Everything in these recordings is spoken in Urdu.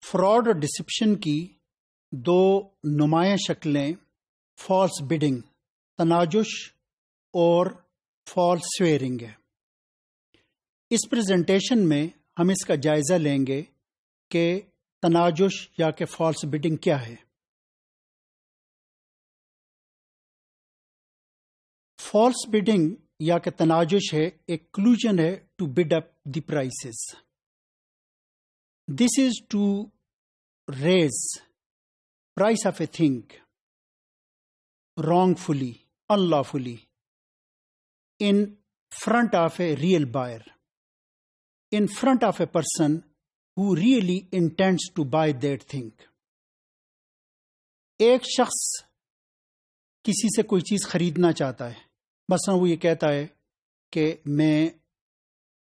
فراڈ اور ڈسپشن کی دو نمایاں شکلیں فالس بڈنگ تناجش اور فالس سویئرنگ ہے۔ اس پریزنٹیشن میں ہم اس کا جائزہ لیں گے کہ تناجش یا کہ فالس بڈنگ کیا ہے۔ فالس بڈنگ یا کہ تناجش ہے ایک کلوژن ہے to bid up the prices. This is to raise price of a thing wrongfully, unlawfully in front of a real buyer, in front of a person who really intends to buy that thing. ایک شخص کسی سے کوئی چیز خریدنا چاہتا ہے، مثلا وہ یہ کہتا ہے کہ میں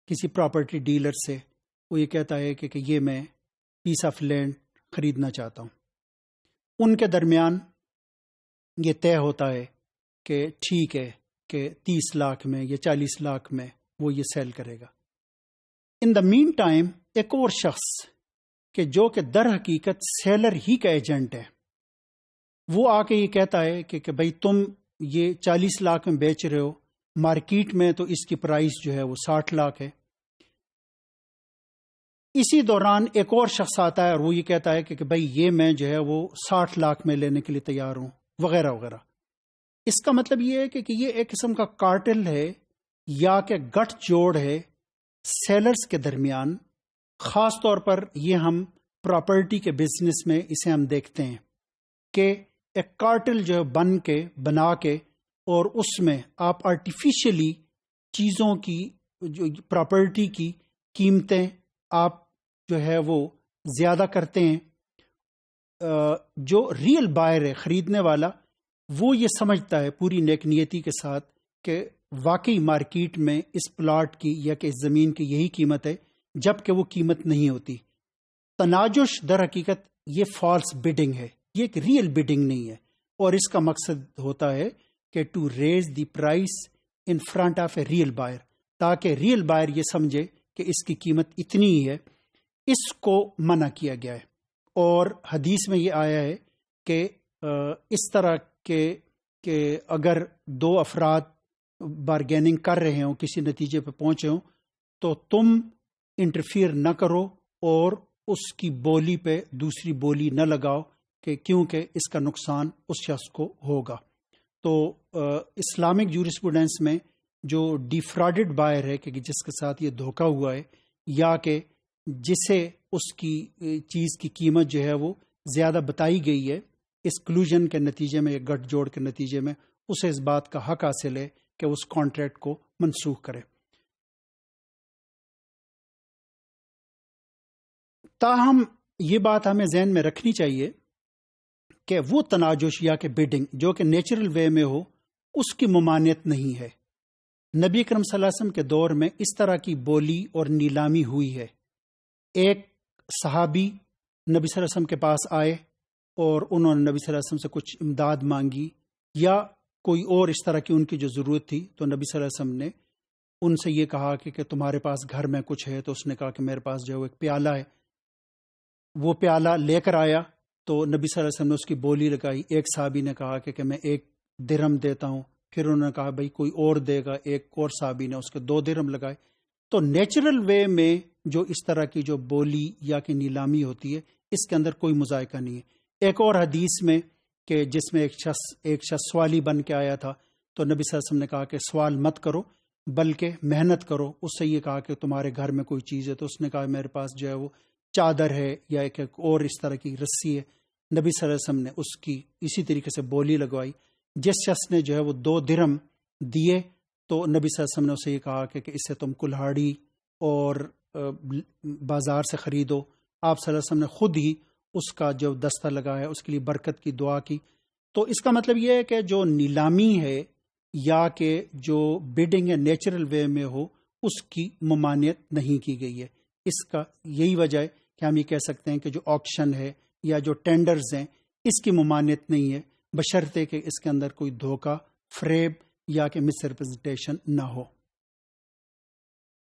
کسی پراپرٹی ڈیلر سے وہ یہ کہتا ہے کہ یہ میں پیس آف لینڈ خریدنا چاہتا ہوں۔ ان کے درمیان یہ طے ہوتا ہے کہ ٹھیک ہے کہ 30 لاکھ میں یا 40 لاکھ میں وہ یہ سیل کرے گا۔ ان دا مین ٹائم ایک اور شخص کہ جو کہ در حقیقت سیلر ہی کا ایجنٹ ہے، وہ آ کے یہ کہتا ہے کہ بھائی تم یہ 40 لاکھ میں بیچ رہے ہو، مارکیٹ میں تو اس کی پرائس جو ہے وہ 60 لاکھ ہے۔ اسی دوران ایک اور شخص آتا ہے اور وہ یہ کہتا ہے کہ بھائی یہ میں جو ہے وہ 60 لاکھ میں لینے کے لیے تیار ہوں، وغیرہ وغیرہ۔ اس کا مطلب یہ ہے کہ یہ ایک قسم کا کارٹل ہے یا کہ گٹھ جوڑ ہے سیلرز کے درمیان۔ خاص طور پر یہ ہم پراپرٹی کے بزنس میں اسے ہم دیکھتے ہیں کہ ایک کارٹل جو ہے بنا کے اور اس میں آپ آرٹیفیشلی چیزوں کی جو پراپرٹی کی قیمتیں آپ جو ہے وہ زیادہ کرتے ہیں۔ جو ریئل بائر ہے، خریدنے والا، وہ یہ سمجھتا ہے پوری نیک نیتی کے ساتھ کہ واقعی مارکیٹ میں اس پلاٹ کی یا کہ اس زمین کی یہی قیمت ہے، جبکہ وہ قیمت نہیں ہوتی۔ تناجش در حقیقت یہ فالس بڈنگ ہے، یہ ایک ریئل بڈنگ نہیں ہے، اور اس کا مقصد ہوتا ہے کہ to raise the price in front of a real buyer, تاکہ ریئل بائر یہ سمجھے کہ اس کی قیمت اتنی ہی ہے۔ اس کو منع کیا گیا ہے، اور حدیث میں یہ آیا ہے کہ اس طرح کہ اگر دو افراد بارگیننگ کر رہے ہوں، کسی نتیجے پہ پہنچے ہوں، تو تم انٹرفیئر نہ کرو اور اس کی بولی پہ دوسری بولی نہ لگاؤ، کہ کیونکہ اس کا نقصان اس شخص کو ہوگا۔ تو اسلامک جورسپروڈنس میں جو ڈیفراڈڈ بائر ہے کہ جس کے ساتھ یہ دھوکہ ہوا ہے، یا کہ جسے اس کی چیز کی قیمت جو ہے وہ زیادہ بتائی گئی ہے، اس کلوژن کے نتیجے میں یا گٹھ جوڑ کے نتیجے میں اسے اس بات کا حق حاصل ہے کہ اس کانٹریکٹ کو منسوخ کرے۔ تاہم یہ بات ہمیں ذہن میں رکھنی چاہیے کہ وہ تناجش یا کہ بڈنگ جو کہ نیچرل وے میں ہو، اس کی ممانعت نہیں ہے۔ نبی اکرم صلی اللہ علیہ وسلم کے دور میں اس طرح کی بولی اور نیلامی ہوئی ہے۔ ایک صحابی نبی صلی اللہ علیہ وسلم کے پاس آئے اور انہوں نے نبی صلی اللہ علیہ وسلم سے کچھ امداد مانگی، یا کوئی اور اس طرح کی ان کی جو ضرورت تھی، تو نبی صلی اللہ علیہ وسلم نے ان سے یہ کہا کہ تمہارے پاس گھر میں کچھ ہے؟ تو اس نے کہا کہ میرے پاس جو ہے ایک پیالہ ہے۔ وہ پیالہ لے کر آیا تو نبی صلی اللہ علیہ وسلم نے اس کی بولی لگائی۔ ایک صحابی نے کہا کہ میں 1 درہم دیتا ہوں، پھر انہوں نے کہا بھائی کوئی اور دے گا، ایک اور صحابی نے اس کے 2 درہم لگائے۔ تو نیچرل وے میں جو اس طرح کی جو بولی یا کہ نیلامی ہوتی ہے، اس کے اندر کوئی مذائقہ نہیں ہے۔ ایک اور حدیث میں کہ جس میں ایک شخص سوالی بن کے آیا تھا، تو نبی صلی اللہ علیہ وسلم نے کہا کہ سوال مت کرو بلکہ محنت کرو۔ اس سے یہ کہا کہ تمہارے گھر میں کوئی چیز ہے، تو اس نے کہا میرے پاس جو ہے وہ چادر ہے یا ایک اور اس طرح کی رسی ہے۔ نبی صلی اللہ علیہ وسلم نے اس کی اسی طریقے سے بولی لگوائی۔ جس شخص نے جو ہے وہ 2 درہم دیے، تو نبی صلی اللہ علیہ وسلم نے اسے یہ کہا کہ اس سے تم کلہاڑی اور بازار سے خریدو۔ آپ صلی اللہ علیہ وسلم نے خود ہی اس کا جو دستہ لگایا، اس کے لیے برکت کی دعا کی۔ تو اس کا مطلب یہ ہے کہ جو نیلامی ہے یا کہ جو بڈنگ ہے نیچرل وے میں ہو، اس کی ممانعت نہیں کی گئی ہے۔ اس کا یہی وجہ ہے کہ ہم یہ کہہ سکتے ہیں کہ جو آکشن ہے یا جو ٹینڈرز ہیں، اس کی ممانعت نہیں ہے، بشرطے کہ اس کے اندر کوئی دھوکہ، فریب یا کہ مس ریپرزنٹیشن نہ ہو۔